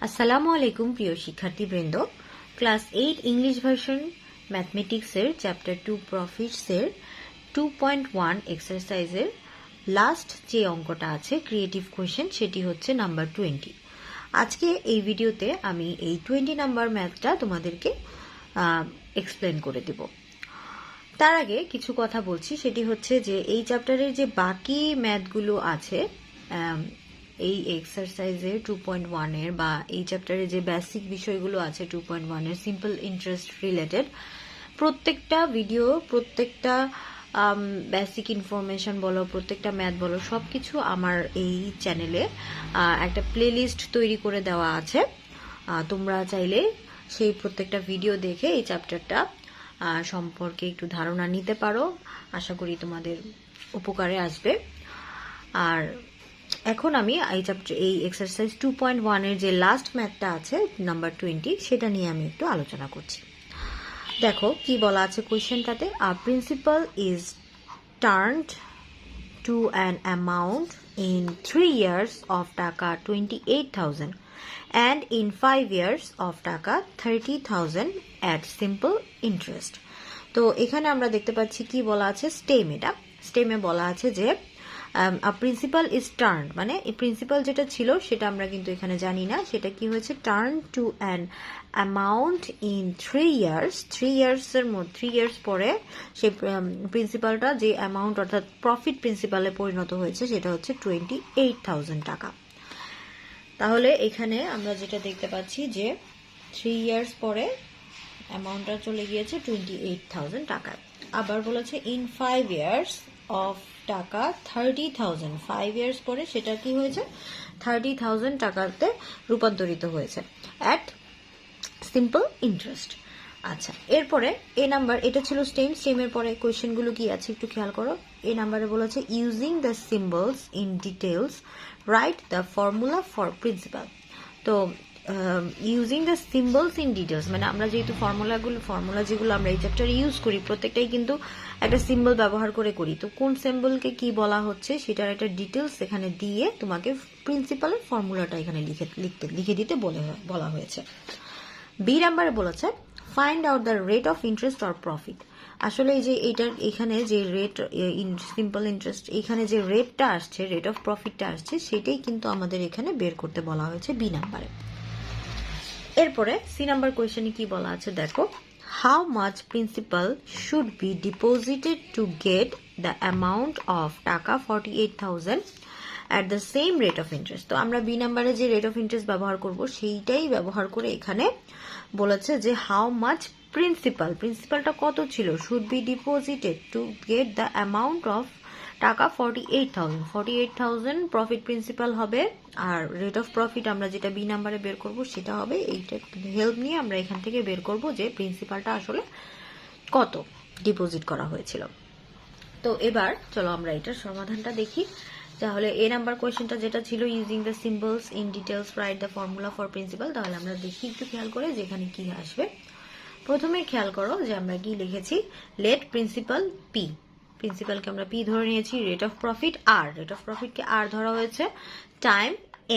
আসসালামু আলাইকুম প্রিয় শিক্ষার্থীবৃন্দ। ক্লাস 8 ইংলিশ ভার্সন ম্যাথমেটিক্সের চ্যাপ্টার 2 প্রফিটসের 2.1 এক্সারসাইজের লাস্ট যে অঙ্কটা আছে ক্রিয়েটিভ কোয়েশ্চেন, সেটি হচ্ছে নাম্বার 20। আজকে এই ভিডিওতে আমি এই 20 নাম্বার ম্যাথটা তোমাদেরকে এক্সপ্লেন করে দেব। তার আগে কিছু কথা বলছি, সেটি হচ্ছে যে এই চ্যাপ্টারের যে বাকি ম্যাথগুলো আছে এই এক্সারসাইজের 2.1 এর বা এই চ্যাপ্টারে যে বেসিক বিষয়গুলো আছে 2.1 এর সিম্পল ইন্টারেস্ট রিলেটেড, প্রত্যেকটা ভিডিও, প্রত্যেকটা বেসিক ইনফরমেশন বলো, প্রত্যেকটা ম্যাথ বলো, সবকিছু আমার এই চ্যানেলে একটা প্লেলিস্ট তৈরি করে দেওয়া আছে। তোমরা চাইলে সেই প্রত্যেকটা ভিডিও দেখে এই চ্যাপ্টারটা সম্পর্কে একটু ধারণা নিতে পারো। আশা করি তোমাদের উপকারে আসবে। আর এখন আমি এই এক্সারসাইজ 2.1 এর যে লাস্ট ম্যাথটা আছে নাম্বার 20, সেটা নিয়ে আমি একটু আলোচনা করছি। দেখো কি বলা আছে কোয়েশ্চেনটাতে। A principal is turned to an amount in 3 years of taka 28,000 and in 5 years of টাকা 30,000 at simple interest। তো এখানে আমরা দেখতে পাচ্ছি কি বলা আছে, স্টেমে বলা আছে যে প্রিন্সিপাল ইজ টার্ন, মানে প্রিন্সিপাল যেটা ছিল সেটা আমরা কিন্তু এখানে জানি না, সেটা কি হয়েছে, turn to an amount in 3 years। 3 years পরে সেই প্রিন্সিপালটা যে অ্যামাউন্ট অর্থাৎ প্রফিট প্রিন্সিপালে পরিণত হয়েছে সেটা হচ্ছে 28,000 টাকা। তাহলে এখানে আমরা যেটা দেখতে পাচ্ছি যে 3 years পরে অ্যামাউন্টটা চলে গিয়েছে 28,000 টাকায়। আবার বলেছে ইন 5 years অফ টাকা 30,000, 5 years পরে সেটা কি হয়েছে, 30,000 টাকাতে রূপান্তরিত হয়েছে অ্যাট সিম্পল ইন্টারেস্ট। আচ্ছা, এরপরে এ নাম্বার, এটা ছিল স্টেমের পরে কোয়েশ্চেনগুলো কি আছে একটু খেয়াল করো। এ নাম্বারে বলেছে using the symbols in details write the formula for principal. তো using the symbols in details মানে আমরা যেহেতু ফর্মুলা যেগুলো আমরা এই চ্যাপ্টারে ইউজ করি প্রত্যেকটাই কিন্তু একটা সিম্বল ব্যবহার করে করি। তো কোন সিম্বলকে কি বলা হচ্ছে সেটার একটা ডিটেলস এখানে দিয়ে তোমাকে প্রিন্সিপালের ফর্মুলাটা এখানে লিখে দিতে বলা হয়েছে। বি নাম্বারে বলেছে find out the rate of interest or profit. আসলে এই যে এখানে যে রেট সিম্পল ইন্টারেস্ট, এখানে যে রেটটা আসছে, রেট অফ প্রফিটটা আসছে, সেটাই কিন্তু আমাদের এখানে বের করতে বলা হয়েছে বি নাম্বারে। এরপরে সি নাম্বার কোয়েশ্চেনে কি বলা আছে দেখো, how much principal should be deposited to get the amount of টাকা 48,000 at the same rate of interest. তো আমরা বি নাম্বারে যে রেট অফ ইন্টারেস্ট ব্যবহার করব সেইটাই ব্যবহার করে এখানে বলেছে যে হাউ মাচ প্রিন্সিপালটা কত ছিল, should be deposited to get the amount of টাকা 48,000 প্রফিট প্রিন্সিপাল হবে, আর রেট অফ প্রফিট আমরা যেটা বি নাম্বারে বের করব সেটা হবে এইটা হেল্প নিয়ে আমরা এখান থেকে বের করব যে প্রিন্সিপালটা আসলে কত ডিপোজিট করা হয়েছিল। তো এবার চলো আমরা এটার সমাধানটা দেখি। তাহলে এ নাম্বার কোয়েশ্চেনটা যেটা ছিল using the symbols in details write the formula for principal, তাহলে আমরা দেখি একটু খেয়াল করে যে এখানে কি আসবে। প্রথমে খেয়াল করো যে আমরা কি লিখেছি, লেট প্রিন্সিপাল পি, প্রিন্সিপালকে আমরা পি ধরে নিয়েছি, রেট অফ প্রফিটকে আর ধরা হয়েছে, টাইম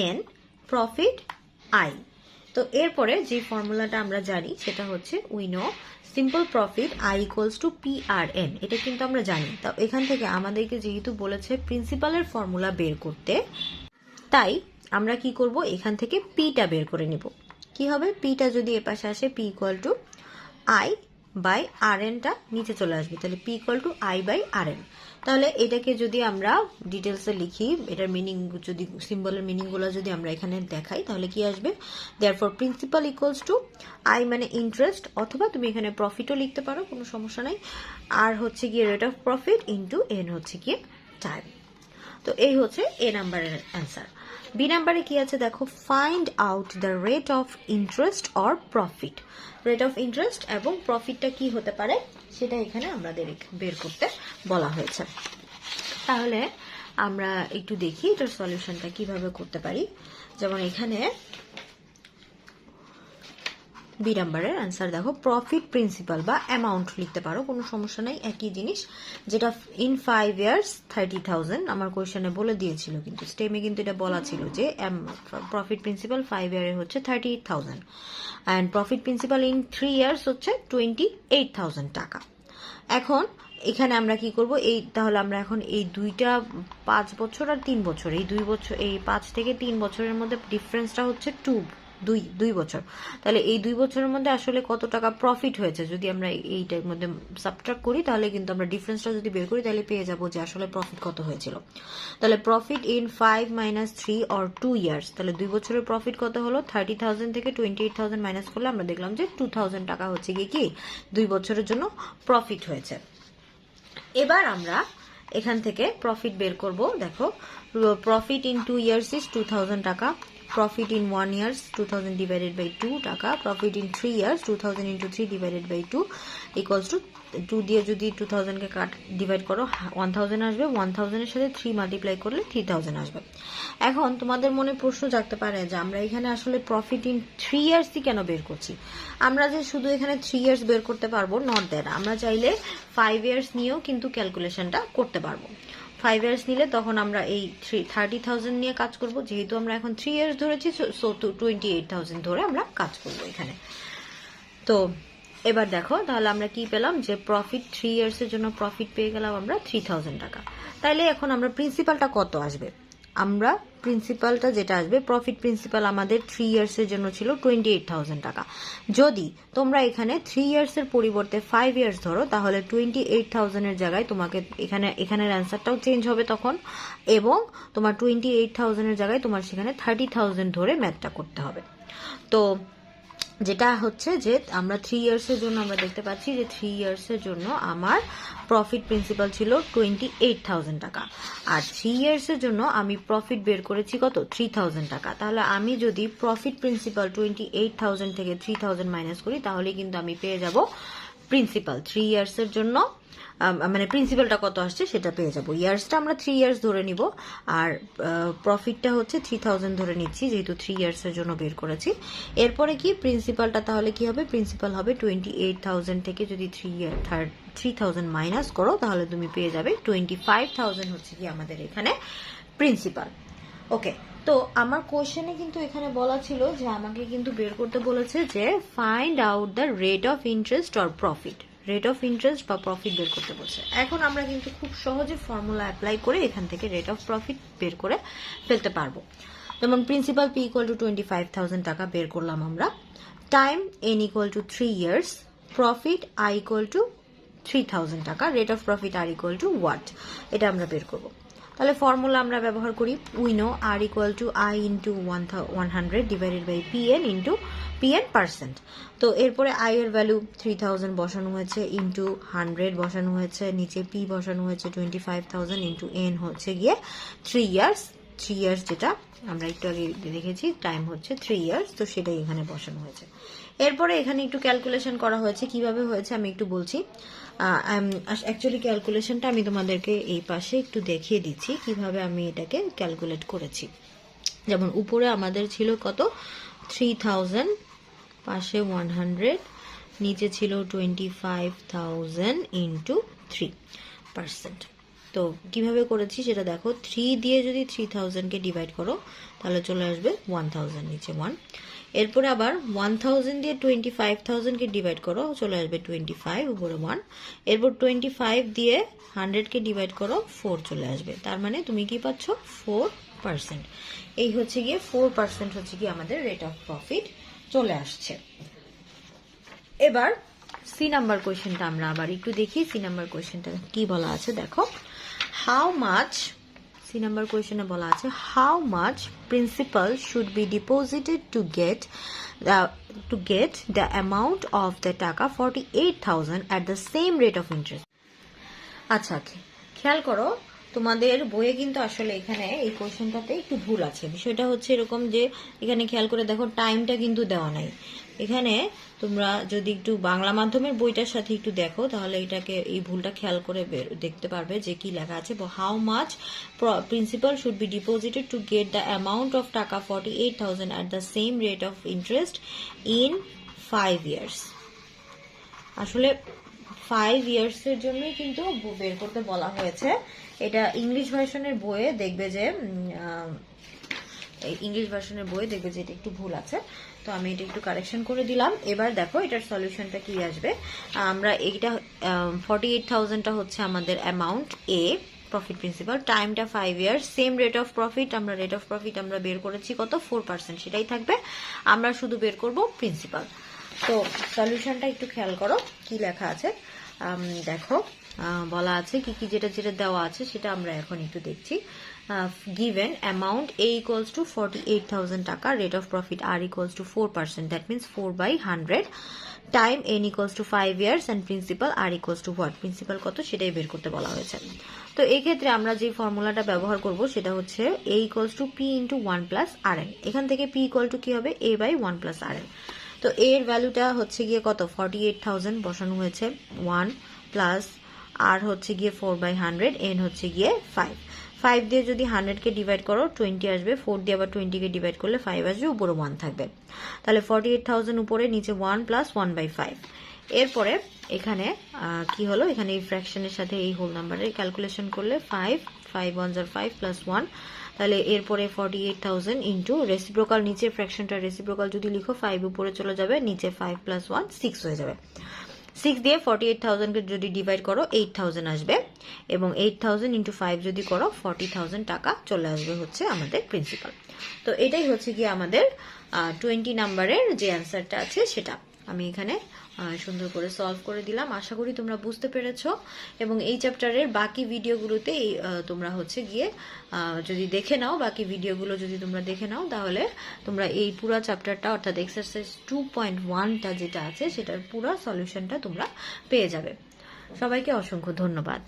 এন, প্রফিট আই। তো এরপরে যে ফর্মুলাটা আমরা জানি সেটা হচ্ছে we know simple profit I equals to P R N, এটা কিন্তু আমরা জানি। তো এখান থেকে আমাদেরকে যেহেতু বলেছে প্রিন্সিপালের ফর্মুলা বের করতে, তাই আমরা কি করব, এখান থেকে পিটা বের করে নিব। কি হবে, পিটা যদি এ পাশে আসে P equal to I by R এনটা নিচে চলে আসবে, তাহলে P equal to I by R N. তাহলে এটাকে যদি আমরা ডিটেলসে লিখি, এটার মিনিং যদি সিম্বলের মিনিংগুলো যদি আমরা এখানে দেখাই, তাহলে কি আসবে, therefore principal equals to I মানে ইন্টারেস্ট, অথবা তুমি এখানে প্রফিটও লিখতে পারো, কোনো সমস্যা নাই, আর হচ্ছে গিয়ে rate of profit into N হচ্ছে গিয়ে টাইম। তো এই হচ্ছে এ নাম্বারের অ্যান্সার। বি নাম্বারে কি আছে দেখো, find out the rate of interest or profit. Rate of interest এবং প্রফিটটা কি হতে পারে সেটা এখানে আমাদের বের করতে বলা হয়েছে। তাহলে আমরা একটু দেখি এটার সলিউশনটা কিভাবে করতে পারি। যেমন এখানে বি নাম্বারের অ্যান্সার দেখো, প্রফিট প্রিন্সিপাল বা অ্যামাউন্ট লিখতে পারো, কোনো সমস্যা নেই, একই জিনিস। যেটা ইন 5 ইয়ার্স 30,000 আমার কোয়েশ্চেনে বলে দিয়েছিল, কিন্তু স্টেমে কিন্তু এটা বলা ছিল যে প্রফিট প্রিন্সিপাল 5 ইয়ারে হচ্ছে 38,000 and profit principal in 3 years হচ্ছে 28,000 টাকা। এখন এখানে আমরা কি করব, এই তাহলে আমরা এখন এই দুইটা 5 বছর আর 3 বছর, এই 2 বছর, এই 5 থেকে 3 বছরের মধ্যে ডিফারেন্সটা হচ্ছে 2 বছর। তাহলে এই 2 বছরের মধ্যে আসলে কত টাকা প্রফিট হয়েছে যদি আমরা এইটার মধ্যে সাবট্রাক্ট করি, তাহলে কিন্তু আমরা ডিফারেন্সটা যদি বের করি তাহলে পেয়ে যাবো যে আসলে প্রফিট কত হয়েছিল। তাহলে প্রফিট ইন 5 - 3 অর 2 ইয়ার্স, তাহলে 2 বছরের প্রফিট কত হলো, 30,000 থেকে 28,000 মাইনাস করলে আমরা দেখলাম যে 2,000 টাকা হচ্ছে গিয়ে কি 2 বছরের জন্য প্রফিট হয়েছে। এবার আমরা এখান থেকে প্রফিট বের করব। দেখো, প্রফিট ইন 2 ইয়ার্স ইজ 2,000 টাকা, profit in 1 years 2,000 divided by 2 টাকা, profit in 3 years 2,000 into 3 divided by 2 equals to 2 দিয়ে যদি 2,000-কে ডিভাইড করো 1,000 আসবে, 1,000 এর সাথে 3 মাল্টিপ্লাই করলে 3,000 আসবে। এখন তোমাদের মনে প্রশ্ন জাগতে পারে যে আমরা এখানে আসলে প্রফিট ইন 3 ইয়ার্সই কেন বের করছি। আমরা যে শুধু এখানে 3 ইয়ার্স বের করতে পারবো নট দ্যাট, আমরা চাইলে 5 ইয়ার্স নিয়েও কিন্তু ক্যালকুলেশনটা করতে পারবো। 5 ইয়ার্স নিলে তখন আমরা এই 30,000 নিয়ে কাজ করব, যেহেতু আমরা এখন 3 ইয়ার্স ধরেছি সো 28,000 ধরে আমরা কাজ করব এখানে। তো এবার দেখো, তাহলে আমরা কি পেলাম যে প্রফিট 3 ইয়ার্সের জন্য প্রফিট পেয়ে গেলাম আমরা 3,000 টাকা। তাইলে এখন আমরা প্রিন্সিপালটা কত আসবে, আমরা প্রিন্সিপালটা যেটা আসবে, প্রফিট প্রিন্সিপাল আমাদের 3 ইয়ার্সের জন্য ছিল 28,000 টাকা। যদি তোমরা এখানে 3 ইয়ার্সের পরিবর্তে 5 ইয়ার্স ধরো, তাহলে 28,000 এর জায়গায় তোমাকে এখানের অ্যান্সারটাও চেঞ্জ হবে তখন, এবং তোমার 28,000 এর জায়গায় তোমার সেখানে 30,000 ধরে ম্যাথটা করতে হবে। তো যেটা হচ্ছে যে আমরা 3 ইয়ার্সের জন্য আমরা দেখতে পাচ্ছি যে 3 ইয়ার্সের জন্য আমার প্রফিট প্রিন্সিপাল ছিল 28,000 টাকা, আর 3 ইয়ার্সের জন্য আমি প্রফিট বের করেছি কত, 3,000 টাকা। তাহলে আমি যদি প্রফিট প্রিন্সিপাল 28,000 থেকে 3,000 মাইনাস করি, তাহলে কিন্তু আমি পেয়ে যাব প্রিন্সিপাল 3 ইয়ার্সের জন্য, মানে প্রিন্সিপালটা কত আসছে সেটা পেয়ে যাবো। ইয়ার্সটা আমরা 3 ইয়ার্স ধরে নিব, আর প্রফিটটা হচ্ছে 3,000 ধরে নিচ্ছি, যেহেতু 3 ইয়ার্সের জন্য বের করেছি। এরপরে কি প্রিন্সিপালটা তাহলে কি হবে, প্রিন্সিপাল হবে 28,000 থেকে যদি 3,000 মাইনাস করো, তাহলে তুমি পেয়ে যাবে 25,000 হচ্ছে কি আমাদের এখানে প্রিন্সিপাল। ওকে, তো আমার কোশ্চেনে কিন্তু এখানে বলা ছিল যে আমাকে কিন্তু বের করতে বলেছে যে find out the rate of interest or profit, rate of interest বা প্রফিট বের করতে বলছে। এখন আমরা কিন্তু খুব সহজে ফর্মুলা অ্যাপ্লাই করে এখান থেকে রেট অফ প্রফিট বের করে ফেলতে পারবো। যেমন প্রিন্সিপাল পি ইকুয়াল টু 25,000 টাকা বের করলাম আমরা, time N equal to 3 years, profit I equal to 3,000 টাকা, rate of profit R equal to what, এটা আমরা বের করবো। তাহলে ফর্মুলা আমরা ব্যবহার করি, we know R equal to I into 100 divided by P N into P N percent. তো এরপরে আই এর ভ্যালু 3,000 বসানো হয়েছে, ইন্টু 100 বসানো হয়েছে, নিচে পি বসানো হয়েছে 25,000 ইন্টু এন হচ্ছে গিয়ে 3 ইয়ার্স, 3 ইয়ার্স যেটা আমরা একটু আগে দেখেছি টাইম হচ্ছে 3 ইয়ার্স, তো সেটাই এখানে বসানো হয়েছে। এরপরে এখানে একটু ক্যালকুলেশন করা হয়েছে, কিভাবে হয়েছে আমি একটু বলছি। অ্যাকচুয়ালি ক্যালকুলেশনটা আমি তোমাদেরকে এই পাশে একটু দেখিয়ে দিচ্ছি কিভাবে আমি এটাকে ক্যালকুলেট করেছি। যেমন উপরে আমাদের ছিল কত 3,000, পাশে 100, নিচে ছিল 25,000 ইন্টু 3%। তো কিভাবে করেছি সেটা দেখো, 3 দিয়ে যদি 3,000-কে ডিভাইড করো তাহলে চলে আসবে 1,000, নিচে 1। এরপরে আবার 1,000 দিয়ে 25,000-কে ডিভাইড করো, চলে আসবে 25, উপরে 1। এরপর 25 দিয়ে 100-কে ডিভাইড করো, 4 চলে আসবে। তার মানে তুমি কি পাচ্ছ 4%। এই হচ্ছে গিয়ে 4% হচ্ছে কি আমাদের রেট অফ প্রফিট চলে আসছে। এবার সি নাম্বার কোয়েশ্চেনটা আমরা আবার একটু দেখি, সি নাম্বার কোয়েশ্চেনটা কি বলা আছে দেখো, হাউ মাচ, সি নাম্বার কোয়েশ্চেনে বলা আছে how much principal should be deposited to get the amount of the টাকা 48,000 at the same rate of interest. আচ্ছা, খেয়াল করো তোমাদের বইয়ে কিন্তু আসলে এখানে এই কোয়েশ্চেনটাতে একটু ভুল আছে। বিষয়টা হচ্ছে এরকম যে এখানে খেয়াল করে দেখো টাইমটা কিন্তু দেওয়া নাই। এখানে তোমরা যদি একটু বাংলা মাধ্যমের বইটার সাথে একটু দেখো তাহলে এটাকে এই ভুলটা খেয়াল করে দেখতে পারবে যে কি লেখা আছে, how much principal should be deposited to get the amount of টাকা 48,000 at the same rate of interest in 5 years. আসলে 5 ইয়ার্সের জন্যই কিন্তু বের করতে বলা হয়েছে। এটা ইংলিশ ভার্সনের বইয়ে দেখবে যে এটা একটু ভুল আছে, তো আমি এটা একটু কারেকশন করে দিলাম। এবার দেখো এটার সলিউশনটা কি আসবে। আমরা এইটা 48,000টা হচ্ছে আমাদের অ্যামাউন্ট এ, প্রফিট প্রিন্সিপাল, টাইমটা 5 years, same rate of profit, আমরা বের করেছি কত 4%, সেটাই থাকবে, আমরা শুধু বের করব প্রিন্সিপাল। তো সলিউশনটা একটু খেয়াল করো কি লেখা আছে। দেখো বলা আছে কি কি, যেটা যেটা দেওয়া আছে সেটা আমরা এখন একটু দেখছি। given amount A equals to 48,000 টাকা, rate of profit R equals to 4%, that means 4/100, time N equals to 5 years and principal R equals to what, principal কত সেটাই বের করতে বলা হয়েছে। তো এই ক্ষেত্রে আমরা যে ফর্মুলাটা ব্যবহার করব সেটা হচ্ছে A equals to P into 1 plus RN। এখান থেকে P equal to কি হবে, A by 1 plus RN। তো এর ভ্যালুটা হচ্ছে গিয়ে কত, 48,000 বসানো হয়েছে, 1 প্লাস আর হচ্ছে গিয়ে 4/100, এন হচ্ছে গিয়ে 5 দিয়ে যদি 100কে ডিভাইড করো 20 আসবে, 4 দিয়ে আবার 20কে ডিভাইড করলে 5 আসবে, উপরে 1 থাকবে। তাহলে 48,000 উপরে, নিচে 1 প্লাস 1/5। এরপরে এখানে কি হলো, এখানে এই ফ্র্যাকশনের সাথে এই হোল নাম্বারের ক্যালকুলেশন করলে 5 1 5 প্লাস 1, তাহলে এরপরে 48,000 ইন্টু রেসিপ্রোকাল, নিচে ফ্র্যাকশনটা রেসিপ্রোকাল যদি লিখো 5 উপরে চলে যাবে, নিচে 5 প্লাস 1 6 হয়ে যাবে। 6 দিয়ে 48,000কে যদি ডিভাইড করো 8,000 আসবে, এবং 8,000 ইন্টু 5 যদি করো 40,000 টাকা চলে আসবে হচ্ছে আমাদের প্রিন্সিপাল। তো এটাই হচ্ছে কি আমাদের 20 নাম্বারের যে অ্যান্সারটা আছে সেটা আমি এখানে সুন্দর করে সলভ করে দিলাম। আশা করি তোমরা বুঝতে পেরেছো, এবং এই চ্যাপ্টারের বাকি ভিডিওগুলোতে তোমরা হচ্ছে গিয়ে যদি দেখে নাও, বাকি ভিডিওগুলো যদি তোমরা দেখে নাও, তাহলে তোমরা এই পুরো চ্যাপ্টারটা অর্থাৎ এক্সারসাইজ 2.1টা যেটা আছে সেটার পুরো সলিউশনটা তোমরা পেয়ে যাবে। সবাইকে অসংখ্য ধন্যবাদ।